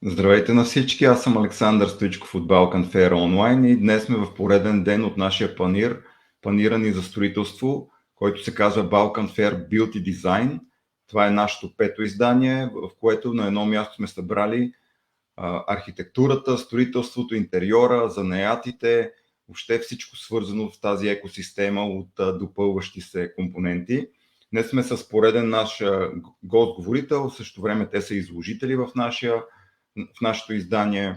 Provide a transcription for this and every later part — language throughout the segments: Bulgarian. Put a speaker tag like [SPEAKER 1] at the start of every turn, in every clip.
[SPEAKER 1] Здравейте на всички, аз съм Александър Стоичков от Balkan Fair Online и днес сме в пореден ден от нашия планирани за строителство, който се казва Balkan Fair Build и Design. Това е нашето пето издание, в което на едно място сме събрали архитектурата, строителството, интериора, занаятите, въобще всичко свързано в тази екосистема от допълващи се компоненти. Днес сме с пореден наш гост-говорител, в същото време те са изложители в нашето издание.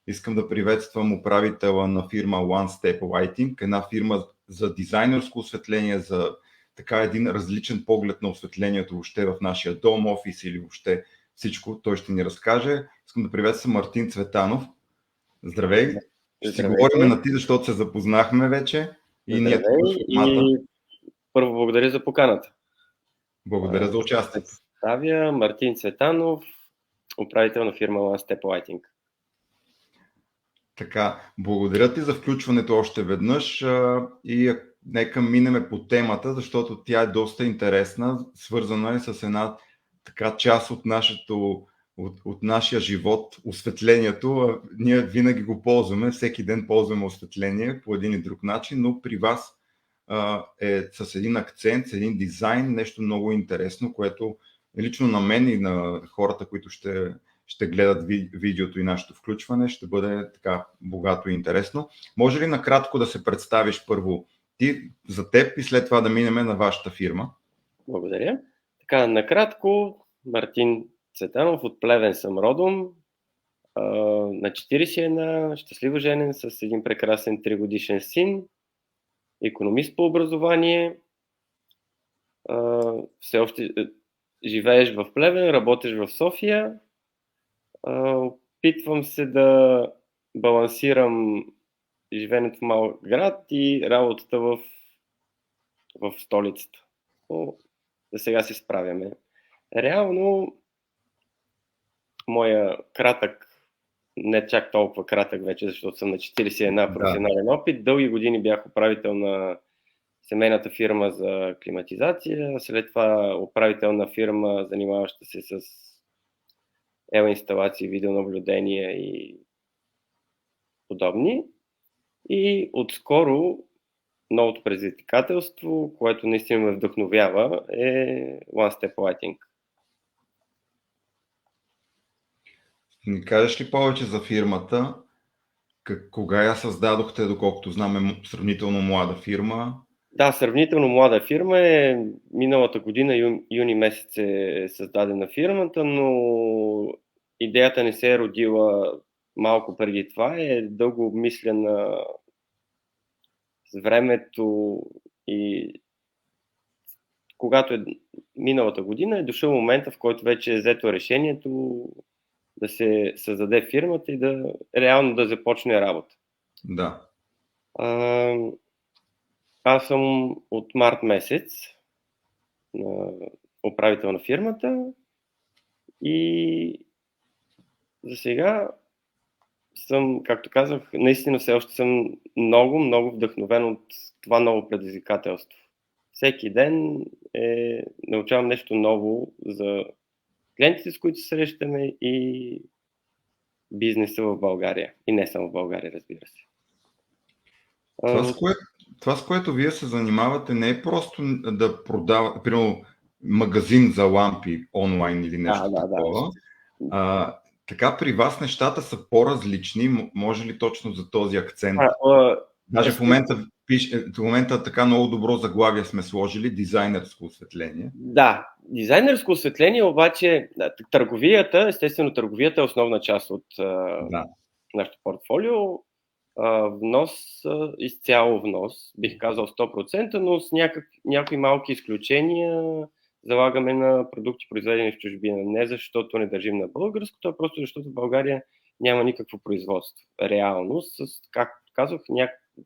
[SPEAKER 1] Искам да приветствам управителя на фирма One Step Lighting, една фирма за дизайнерско осветление, за така един различен поглед на осветлението въобще в нашия дом, офис или въобще всичко. Той ще ни разкаже. Искам да приветствам Мартин Цветанов. Здравей! Ще си говорим на ти, защото се запознахме вече.
[SPEAKER 2] Здравей и първо благодаря за поканата.
[SPEAKER 1] Благодаря за участието.
[SPEAKER 2] Представя Мартин Цветанов, управител на фирма One Step Lighting.
[SPEAKER 1] Така, благодаря ти за включването още веднъж и нека минеме по темата, защото тя е доста интересна, свързана е с една така част от нашия живот, осветлението. Ние винаги го ползваме, всеки ден ползваме осветление по един и друг начин, но при вас е с един акцент, с един дизайн, нещо много интересно, което лично на мен и на хората, които ще гледат видеото и нашето включване, ще бъде така богато и интересно. Може ли накратко да се представиш първо ти за теб и след това да минем на вашата фирма?
[SPEAKER 2] Благодаря. Така, накратко, Мартин Цветанов, от Плевен съм родом, на 41, щастливо женен, с един прекрасен 3-годишен син, икономист по образование, все още живееш в Плевен, работиш в София. Опитвам се да балансирам живеенето в малък град и работата в столицата. Но за сега се справяме. Реално, моя кратък, не чак толкова кратък вече, защото съм на 41 професионален опит, дълги години бях управител на семейната фирма за климатизация, след това управител на фирма, занимаваща се с инсталации, видеонаблюдение и подобни. И отскоро новото предизвикателство, което наистина ме вдъхновява, е One Step Lighting.
[SPEAKER 1] Не кажеш ли повече за фирмата? Кога я създадохте, доколкото знаме, сравнително млада фирма?
[SPEAKER 2] Да, сравнително млада фирма е. Миналата година, юни месец е създадена фирмата, но идеята не се е родила малко преди това. Е дълго обмислена с времето и когато е миналата година, е дошъл момента, в който вече е взето решението да се създаде фирмата и реално да започне работа.
[SPEAKER 1] Да.
[SPEAKER 2] Аз съм от март месец управител на фирмата и за сега съм, както казах, наистина все още съм много, много вдъхновен от това ново предизвикателство. Всеки ден научавам нещо ново за клиентите, с които се срещаме и бизнеса в България. И не само в България, разбира се.
[SPEAKER 1] Това, с което вие се занимавате, не е просто да продавате, примерно, магазин за лампи онлайн или нещо такова. Така при вас нещата са по-различни. Може ли точно за този акцент? Даже в момента така много добро заглавие сме сложили, дизайнерско осветление.
[SPEAKER 2] Да, дизайнерско осветление, обаче търговията е основна част от нашото портфолио. Внос, изцяло внос, бих казал 100%, но с някои малки изключения залагаме на продукти, произведени в чужбина. Не защото не държим на българското, а просто защото в България няма никакво производство. Реално, както казах,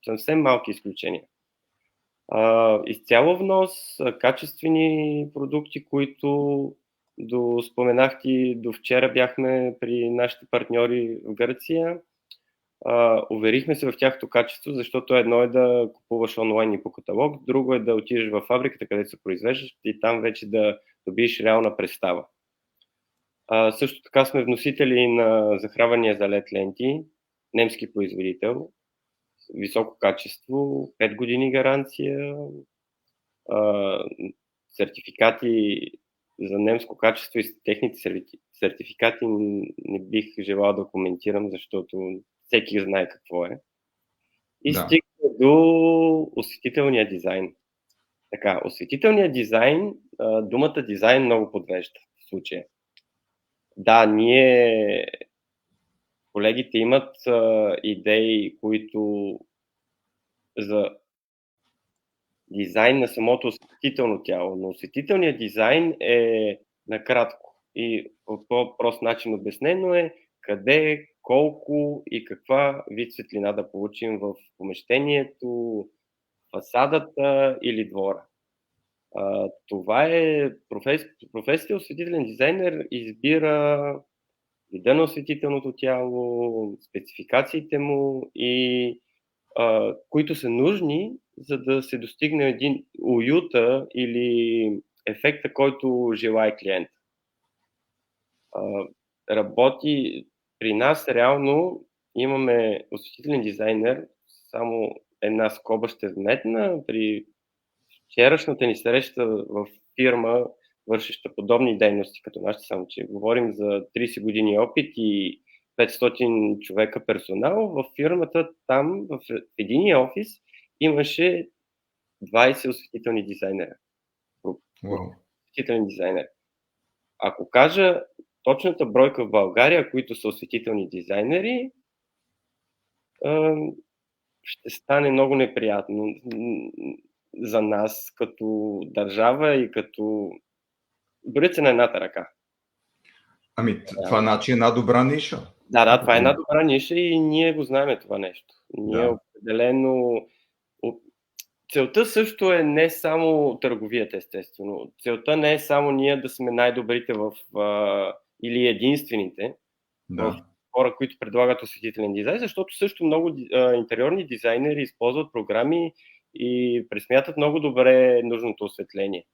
[SPEAKER 2] съвсем малки изключения. Изцяло внос, качествени продукти, които споменах ти, до вчера бяхме при нашите партньори в Гърция. Уверихме се в тяхното качество, защото едно е да купуваш онлайн и по каталог, друго е да отидеш във фабриката, където се произвеждаш и там вече да добиеш реална представа. Също така сме вносители на захранвания за LED ленти, немски производител, високо качество, 5 години гаранция, сертификати за немско качество и техните сертификати не бих желал да коментирам, защото всеки знае какво е. И
[SPEAKER 1] Да.
[SPEAKER 2] стигаме до осветителния дизайн. Така, осветителният дизайн, думата дизайн много подвежда в случая. Да, колегите имат идеи, които за дизайн на самото осветително тяло, но осветителният дизайн е накратко и по по-прост начин обяснено е къде, колко и каква вид светлина да получим в помещението, фасадата или двора. Това е професията осветителен дизайнер избира вида на осветителното тяло, спецификациите му и които са нужни, за да се достигне един уюта или ефекта, който желае клиент. Работи при нас реално, имаме осветителен дизайнер, само една скоба ще вметна, при вчерашната ни среща в фирма, вършеща подобни дейности като нашите, само че говорим за 30 години опит и 500 човека персонал, в фирмата там, в единия офис, имаше 20 осветителни дизайнера.
[SPEAKER 1] Wow.
[SPEAKER 2] Осветителен дизайнер. Ако кажа точната бройка в България, които са осветителни дизайнери, ще стане много неприятно за нас като държава и като броят се на едната ръка.
[SPEAKER 1] Ами, това значи една добра ниша.
[SPEAKER 2] Да, това е една добра ниша и ние го знаем това нещо. Ние определено... Целта също е не само търговията, естествено. Целта не е само ние да сме най-добрите или единствените в хора, които предлагат осветителен дизайн, защото също много интериорни дизайнери използват програми и пресмятат много добре нужното осветление.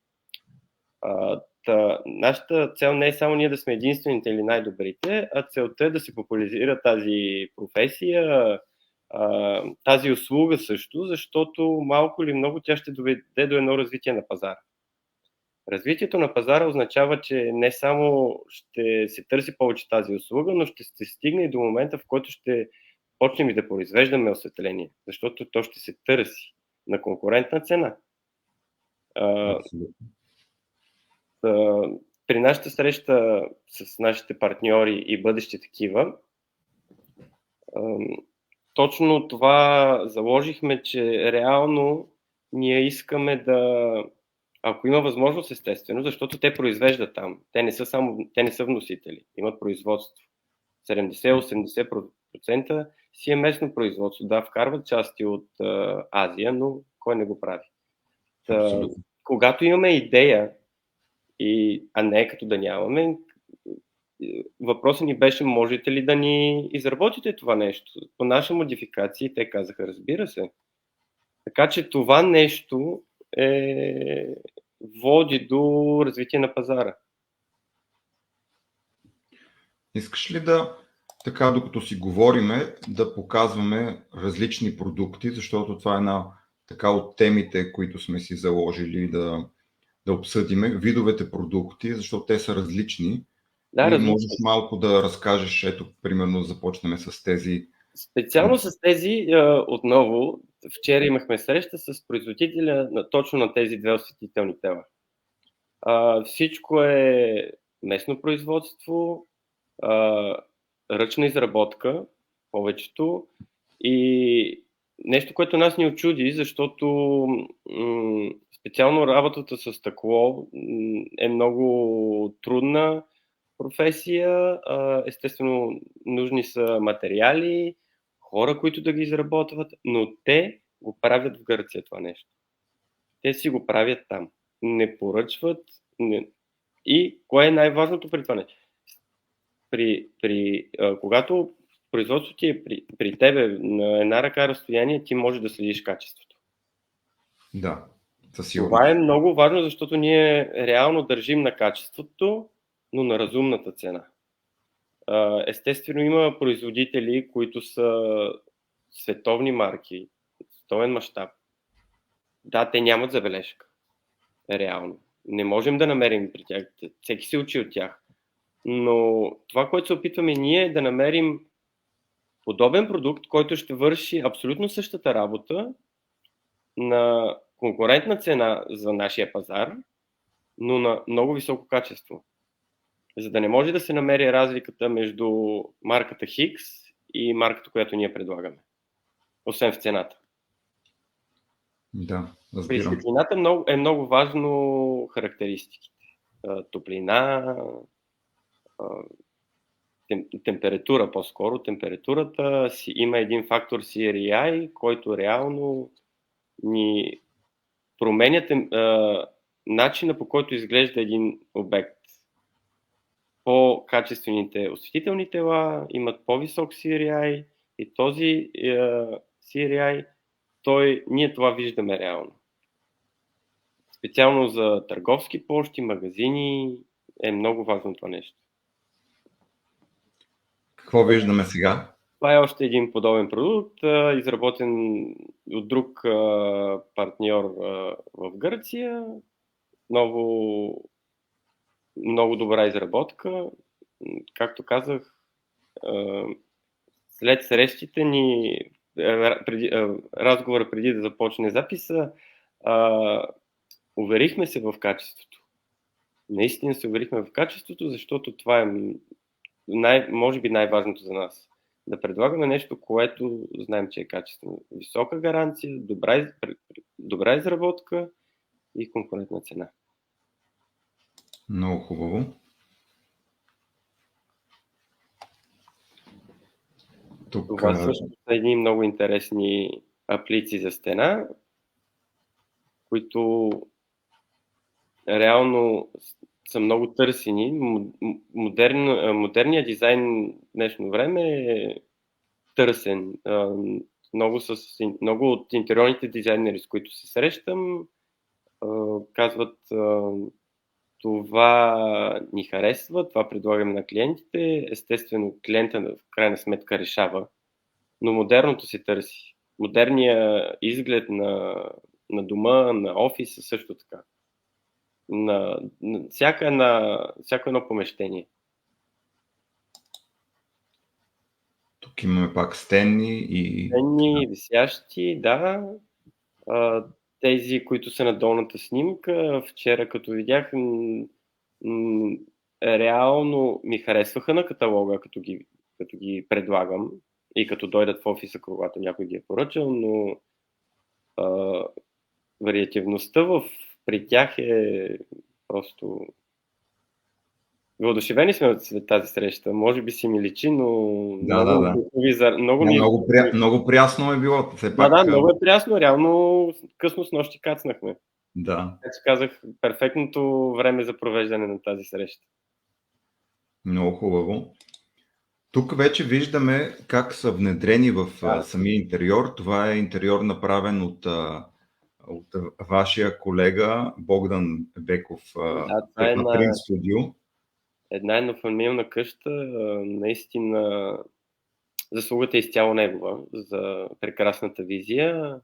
[SPEAKER 2] Нашата цел не е само ние да сме единствените или най-добрите, а целта е да се популяризира тази професия, тази услуга също, защото малко или много тя ще доведе до едно развитие на пазара. Развитието на пазара означава, че не само ще се търси повече тази услуга, но ще се стигне и до момента, в който ще почнем и да произвеждаме осветление, защото то ще се търси на конкурентна цена. При нашата среща с нашите партньори и бъдещи такива, точно това заложихме, че реално ние искаме да, ако има възможност, естествено, защото те произвеждат там, те не са вносители, имат производство. 70-80% си е местно производство. Да, вкарват части от Азия, но кой не го прави? Когато имаме идея, а не като да нямаме, въпросът ни беше, можете ли да ни изработите това нещо? По наша модификация, те казаха, разбира се. Така че това нещо води до развитие на пазара.
[SPEAKER 1] Искаш ли така докато си говориме, да показваме различни продукти, защото това е една така от темите, които сме си заложили да обсъдиме, видовете продукти, защото те са различни. Да, и можеш малко да разкажеш, ето, примерно, започнем с тези.
[SPEAKER 2] Специално с тези, отново, вчера имахме среща с производителя точно на тези две осветителни тела. Всичко е местно производство, ръчна изработка, повечето, и нещо, което нас ни очуди, защото специално работата с стъкло е много трудна професия. Естествено, нужни са материали, хора, които да ги изработват, но те го правят в Гърция това нещо. Те си го правят там. Не поръчват. И кое е най-важното при това нещо? Когато производството ти е при тебе на една ръка разстояние, ти можеш да следиш качеството.
[SPEAKER 1] Да, със сигурност.
[SPEAKER 2] Това е много важно, защото ние реално държим на качеството но на разумната цена. Естествено има производители, които са световни марки, световен мащаб. Да, те нямат забележка. Реално. Не можем да намерим при тях. Всеки се учи от тях. Но това, което се опитваме ние е да намерим подобен продукт, който ще върши абсолютно същата работа на конкурентна цена за нашия пазар, но на много високо качество. За да не може да се намери разликата между марката Хикс и марката, която ние предлагаме. Освен в цената.
[SPEAKER 1] Да,
[SPEAKER 2] При
[SPEAKER 1] разбирам.
[SPEAKER 2] светлината е много важно характеристиките. Топлина, температура по-скоро. Температурата има един фактор CREI, който реално ни променя начина, по който изглежда един обект. По-качествените осветителни тела имат по-висок CREI и този CREI, ние това виждаме реално. Специално за търговски площи, магазини е много важно това нещо.
[SPEAKER 1] Какво виждаме сега?
[SPEAKER 2] Това е още един подобен продукт, изработен от друг партньор в Гърция. Много добра изработка. Както казах, след срещите ни, разговора преди да започне записа, уверихме се в качеството. Наистина се уверихме в качеството, защото това е може би най-важното за нас. Да предлагаме нещо, което знаем, че е качествено. Висока гаранция, добра изработка и конкурентна цена.
[SPEAKER 1] Много хубаво.
[SPEAKER 2] Това също са едни много интересни аплици за стена, които реално са много търсени. Модерният дизайн в днешно време е търсен. Много от интериорните дизайнери, с които се срещам, казват, това ни харесва, това предлагаме на клиентите. Естествено, клиента в крайна сметка решава, но модерното се търси. Модерният изглед на дома, на офиса също така. На всяко едно помещение.
[SPEAKER 1] Тук имаме пак стенни и...
[SPEAKER 2] Стенни, висящи, да. Тези, които са на долната снимка, вчера като видях, реално ми харесваха на каталога, като ги предлагам и като дойдат в офиса, когато някой ги е поръчал, но вариативността при тях е просто... Въодушевени сме от тази среща. Може би си ми личи, но
[SPEAKER 1] много прясно е било.
[SPEAKER 2] Да, много е прясно. Реално късно с нощи кацнахме.
[SPEAKER 1] Да.
[SPEAKER 2] Така казах, перфектното време за провеждане на тази среща.
[SPEAKER 1] Много хубаво. Тук вече виждаме как са внедрени в самия интериор. Това е интериор направен от вашия колега Богдан Беков от Print Studio.
[SPEAKER 2] Една еднофамилна къща, наистина заслугата е изцяло негова за прекрасната визия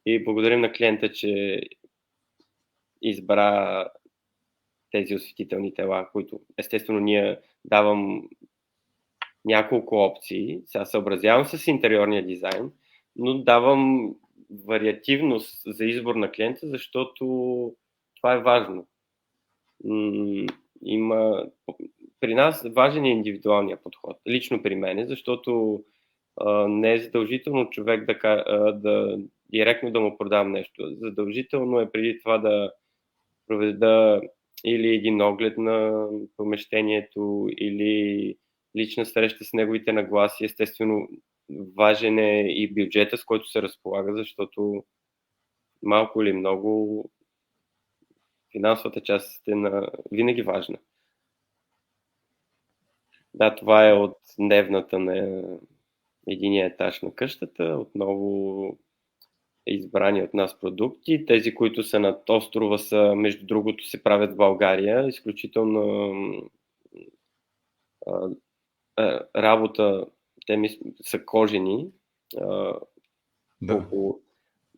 [SPEAKER 2] и благодарим на клиента, че избра тези осветителни тела, които естествено ние давам няколко опции. Сега съобразявам с интериорния дизайн, но давам вариативност за избор на клиента, защото това е важно. При нас важен е индивидуалния подход, лично при мен, защото не е задължително човек да директно да му продам нещо. Задължително е преди това да проведа или един оглед на помещението, или лична среща с неговите нагласи. Естествено, важен е и бюджета, с който се разполага, защото малко или много финансовата част е винаги важна. Да, това е от дневната на единия етаж на къщата. Отново избрани от нас продукти. Тези, които са над острова, между другото, се правят в България. Изключително работа, те са кожени,
[SPEAKER 1] Да.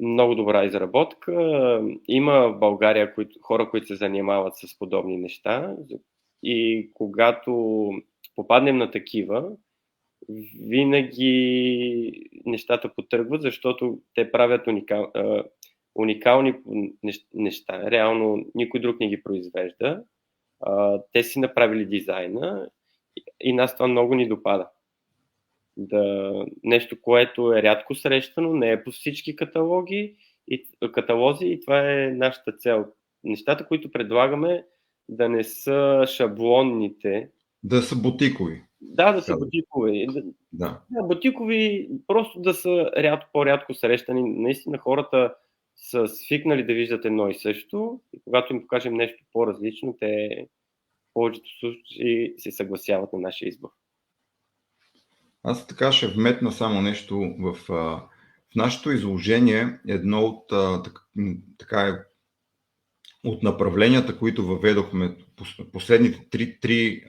[SPEAKER 2] много добра изработка. Има в България хора, които се занимават с подобни неща и когато попаднем на такива, винаги нещата потръгват, защото те правят уникални неща. Реално никой друг не ги произвежда. Те си направили дизайна и нас това много ни допада. Нещо, което е рядко срещано, не е по всички каталози и това е нашата цел. Нещата, които предлагаме, да не са шаблонните.
[SPEAKER 1] Да са бутикови.
[SPEAKER 2] Да са бутикови.
[SPEAKER 1] Да.
[SPEAKER 2] Бутикови, просто да са по-рядко срещани. Наистина хората са свикнали да виждат едно и също и когато им покажем нещо по-различно, те в повечето случаи се съгласяват на нашия избор.
[SPEAKER 1] Аз така ще вметна само нещо в нашето изложение. Едно от от направленията, които въведохме, последните три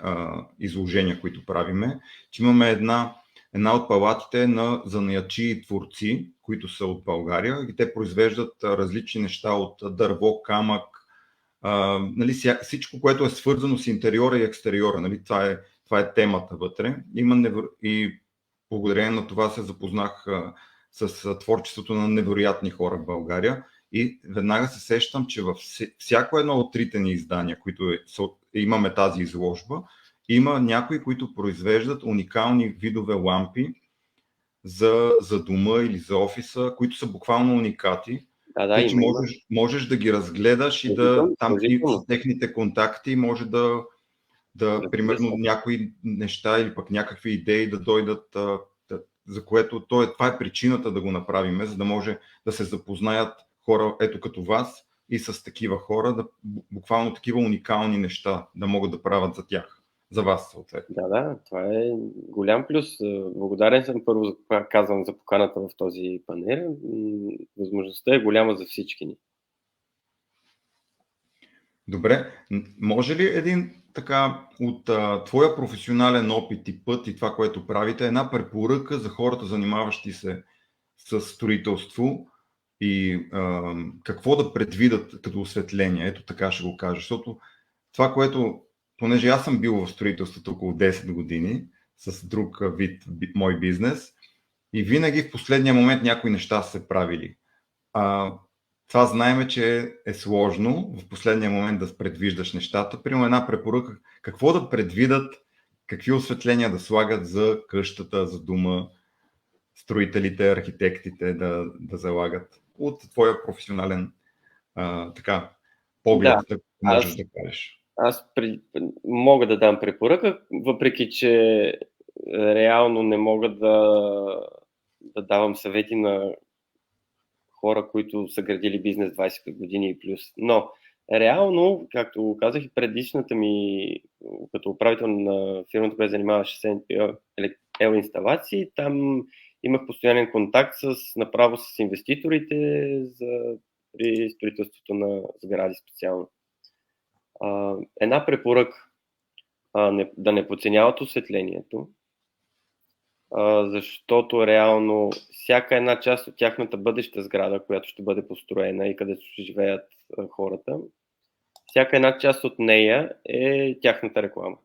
[SPEAKER 1] изложения, които правиме, че имаме една от палатите на занаятчии и творци, които са от България и те произвеждат различни неща от дърво, камък, нали, всичко, което е свързано с интериора и екстериора. Нали, това е темата вътре. И благодарение на това се запознах с творчеството на невероятни хора в България. И веднага се сещам, че във всяко едно от трите ни издания, които имаме тази изложба, има някои, които произвеждат уникални видове лампи за дома или за офиса, които са буквално уникати. Че можеш да ги разгледаш и там и с техните контакти може да примерно някои неща или пък някакви идеи да дойдат, за което това е причината да го направим, за да може да се запознаят хора ето като вас и с такива хора, буквално такива уникални неща да могат да правят за тях, за вас съответно.
[SPEAKER 2] Да, това е голям плюс. Благодарен съм първо, казвам, за поканата в този панел. Възможността е голяма за всички ни. Добре,
[SPEAKER 1] може ли един така от твоя професионален опит и път и това, което правите, една препоръка за хората, занимаващи се с строителство и какво да предвидят като осветление? Ето така ще го кажа, защото това, което, понеже аз съм бил в строителството около 10 години с друг вид мой бизнес и винаги в последния момент някои неща са се правили. Това знаем, че е сложно в последния момент да предвиждаш нещата. Примерно една препоръка, какво да предвидат, какви осветления да слагат за къщата, за дома, строителите, архитектите да залагат от твоя професионален поглед, да можеш да кажеш.
[SPEAKER 2] Аз мога да дам препоръка, въпреки че реално не мога да давам съвети на хора, които са градили бизнес 25 години и плюс. Но реално, както казах и предишната ми, като управител на фирмата, която занимаваше с L инсталации, там имах постоянен контакт направо с инвеститорите при строителството на сгради специално. Една препоръка, да не подценяват осветлението, защото реално всяка една част от тяхната бъдеща сграда, която ще бъде построена и където ще живеят хората, всяка една част от нея е тяхната реклама.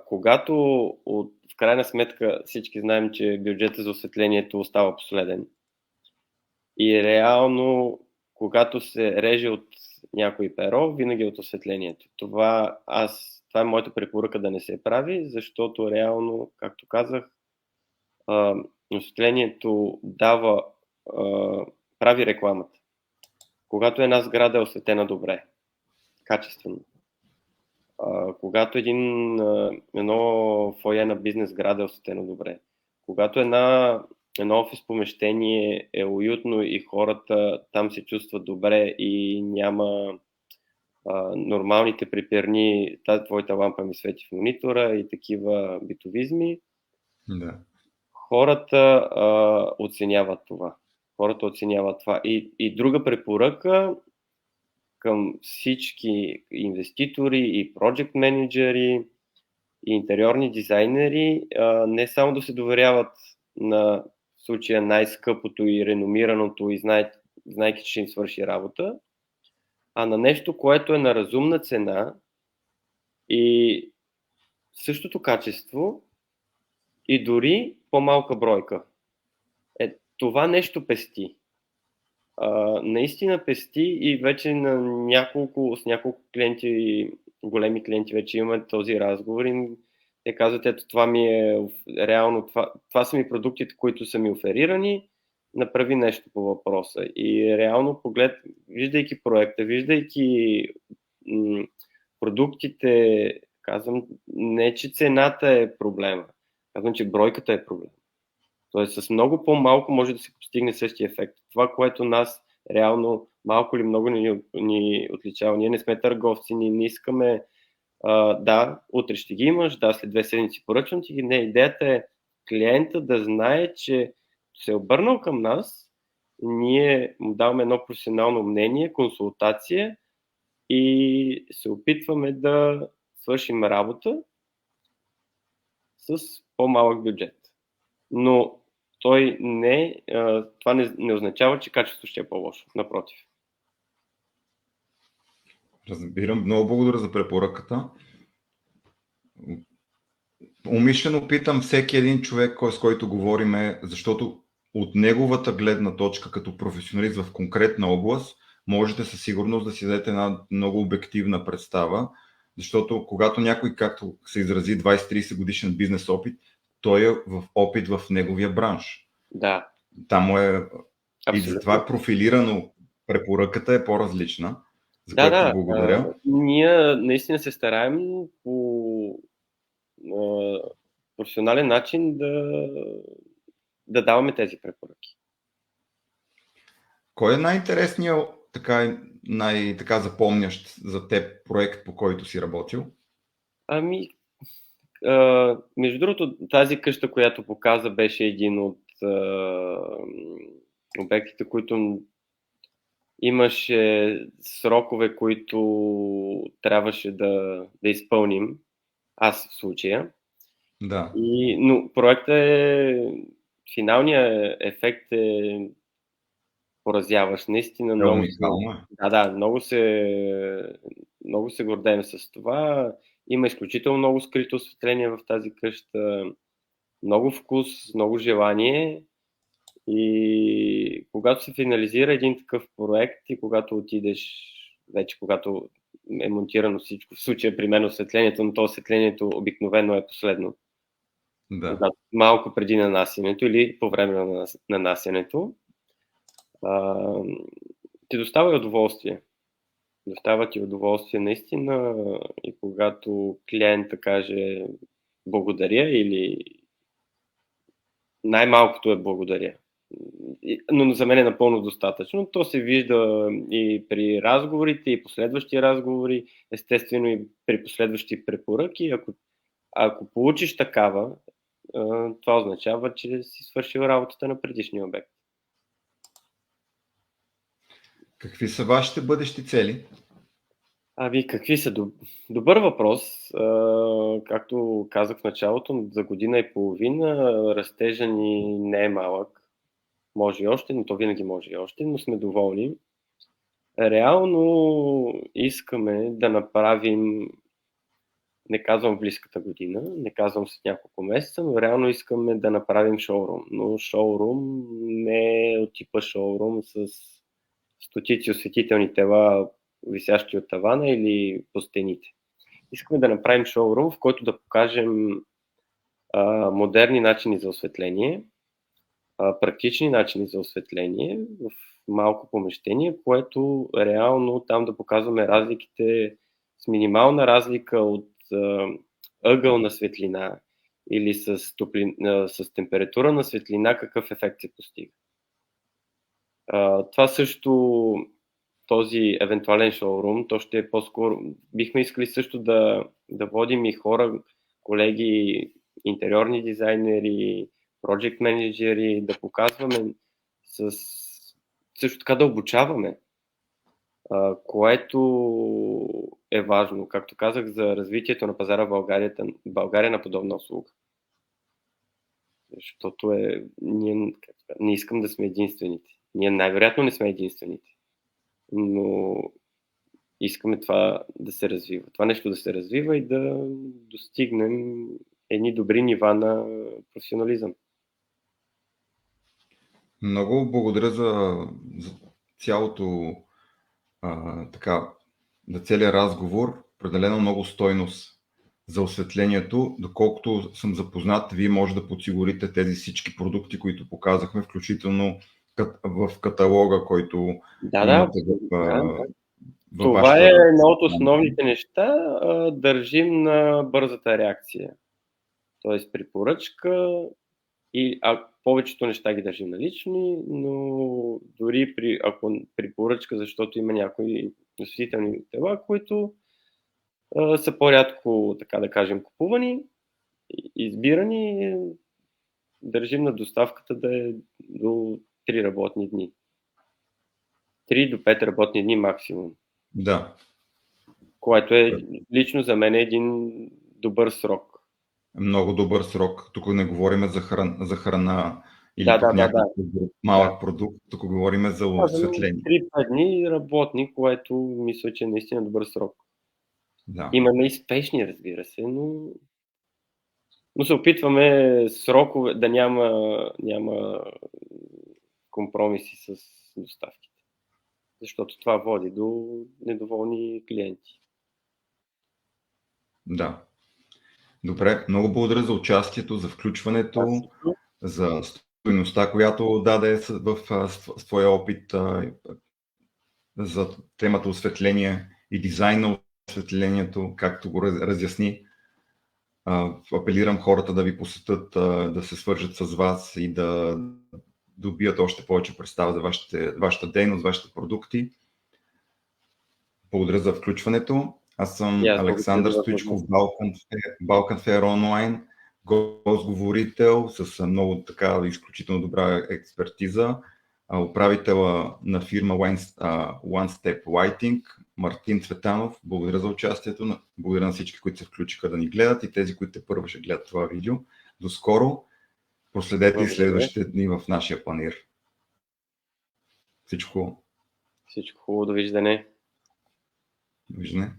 [SPEAKER 2] Когато в крайна сметка всички знаем, че бюджетът за осветлението остава последен и реално когато се реже от някой перо, винаги от осветлението. Това е моята препоръка да не се прави, защото реално, както казах, осветлението прави рекламата. Когато една сграда е осветена добре, качествено, когато едно фойе на бизнес сграда е осветено добре, когато едно офис помещение е уютно и хората там се чувстват добре и няма нормалните препирни, твоята лампа ми свети в монитора и такива битовизми,
[SPEAKER 1] да.
[SPEAKER 2] Хората оценяват това. И друга препоръка към всички инвеститори и проджект менеджери, и интериорни дизайнери не само да се доверяват на в случая най-скъпото и реномираното и знайки, че ще им свърши работа, а на нещо, което е на разумна цена и същото качество и дори по-малка бройка. Това нещо пести. Наистина пести и вече с няколко клиенти, големи клиенти вече имаме този разговор и те казват, ето това ми е реално, това са ми продуктите, които са ми оферирани, направи нещо по въпроса. И реално виждайки проекта, виждайки продуктите, казвам, не че цената е проблема, казвам, че бройката е проблем. Тоест с много по-малко може да се постигне същия ефект. Това, което нас реално малко или много ни отличава. Ние не сме търговци, ние не искаме да, утре ще ги имаш, да, след 2 седмици поръчвам ти ги. Не, идеята е клиента да знае, че се е обърнал към нас, ние му даваме едно професионално мнение, консултация и се опитваме да свършим работа с по-малък бюджет. Но това не означава, че качеството ще е по-лошо. Напротив.
[SPEAKER 1] Разбирам. Много благодаря за препоръката. Умишлено питам всеки един човек, с който говорим, защото от неговата гледна точка като професионалист в конкретна област можете със сигурност да си дадете една много обективна представа, защото когато някой, както се изрази, 20-30 годишен бизнес опит, той е в опит в неговия бранш.
[SPEAKER 2] Да.
[SPEAKER 1] Там е
[SPEAKER 2] Абсолютно.
[SPEAKER 1] И затова профилирано препоръката е по-различна, за което благодаря.
[SPEAKER 2] Ние наистина се стараем по професионален начин да даваме тези препоръки.
[SPEAKER 1] Кой е най-интересният, най-така запомнящ за теб проект, по който си работил?
[SPEAKER 2] Между другото, тази къща, която показа, беше един от обектите, които имаше срокове, които трябваше да изпълним. Аз в случая.
[SPEAKER 1] Да.
[SPEAKER 2] Но проектът финалният ефект е поразяващ. Наистина много се гордеем с това. Има изключително много скрито осветление в тази къща. Много вкус, много желание. И когато се финализира един такъв проект и когато отидеш, вече когато е монтирано всичко, в случая при мен осветлението, но то осветлението обикновено е последно.
[SPEAKER 1] Да.
[SPEAKER 2] Малко преди нанасянето или по време на нанасянето, ти достава и удоволствие. Достава ти удоволствие наистина и когато клиента каже благодаря или най-малкото е благодаря. Но за мен е напълно достатъчно. То се вижда и при разговорите, и последващи разговори, естествено и при последващи препоръки. Ако получиш такава, това означава, че си свършил работата на предишния обект.
[SPEAKER 1] Какви са вашите бъдещи цели?
[SPEAKER 2] Какви са? Добър въпрос. Както казах в началото, за година и половина растежа ни не е малък. Може и още, но то винаги може и още, но сме доволни. Реално искаме да направим, не казвам в близката година, не казвам след няколко месеца, но реално искаме да направим шоурум. Но шоурум не е от типа шоурум с стотици осветителни тела, висящи от тавана или по стените. Искаме да направим шоурум, в който да покажем модерни начини за осветление, практични начини за осветление в малко помещение, което реално там да показваме разликите с минимална разлика от ъгъл на светлина или с температура на светлина, какъв ефект се постига. Това също, този евентуален шоурум, то ще е по-скоро. Бихме искали също да водим и хора, колеги, интериорни дизайнери, project менеджери, да показваме също така да обучаваме. което е важно, както казах, за развитието на пазара в България на подобна услуга. Защото ние не искам да сме единствените. Ние най-вероятно не сме единствените. Но искаме това да се развива. Това нещо да се развива и да достигнем едни добри нива на професионализъм.
[SPEAKER 1] Много благодаря за цялото за целият разговор. Определено много стойност за осветлението. Доколкото съм запознат, вие може да подсигурите тези всички продукти, които показахме, включително в каталога, който имате в
[SPEAKER 2] Това е едно от основните неща. Държим на бързата реакция. Тоест при поръчка повечето неща ги държим налични, но дори при поръчка, защото има някои осветителни тела, които са по-рядко, така да кажем, купувани, избирани, държим на доставката да е до 3 работни дни. 3 до 5 работни дни максимум.
[SPEAKER 1] Да.
[SPEAKER 2] Което е лично за мен един добър срок.
[SPEAKER 1] Много добър срок. Тук не говорим за храна или някакъв малък продукт. Тук говорим за осветление.
[SPEAKER 2] 3-5 дни работни, което мисля, че е наистина добър срок.
[SPEAKER 1] Да.
[SPEAKER 2] Имаме и спешни, разбира се, но се опитваме срокове да няма компромиси с доставките. Защото това води до недоволни клиенти.
[SPEAKER 1] Да. Добре, много благодаря за участието, за включването, за стойността, която даде в твоя опит за темата осветление и дизайн на осветлението, както го разясни. Апелирам хората да ви посетят, да се свържат с вас и да добият още повече представа за вашата дейност, вашите продукти. Благодаря за включването. Аз съм Александър Стоичков, Balkan Fair Online, гост-говорител с много изключително добра експертиза, управителя на фирма One Step Lighting, Мартин Цветанов. Благодаря за участието. Благодаря на всички, които се включиха да ни гледат и тези, които първо ще гледат това видео. До скоро. Проследете и следващите дни в нашия панир. Всичко
[SPEAKER 2] хубаво. Довиждане.
[SPEAKER 1] Довиждане.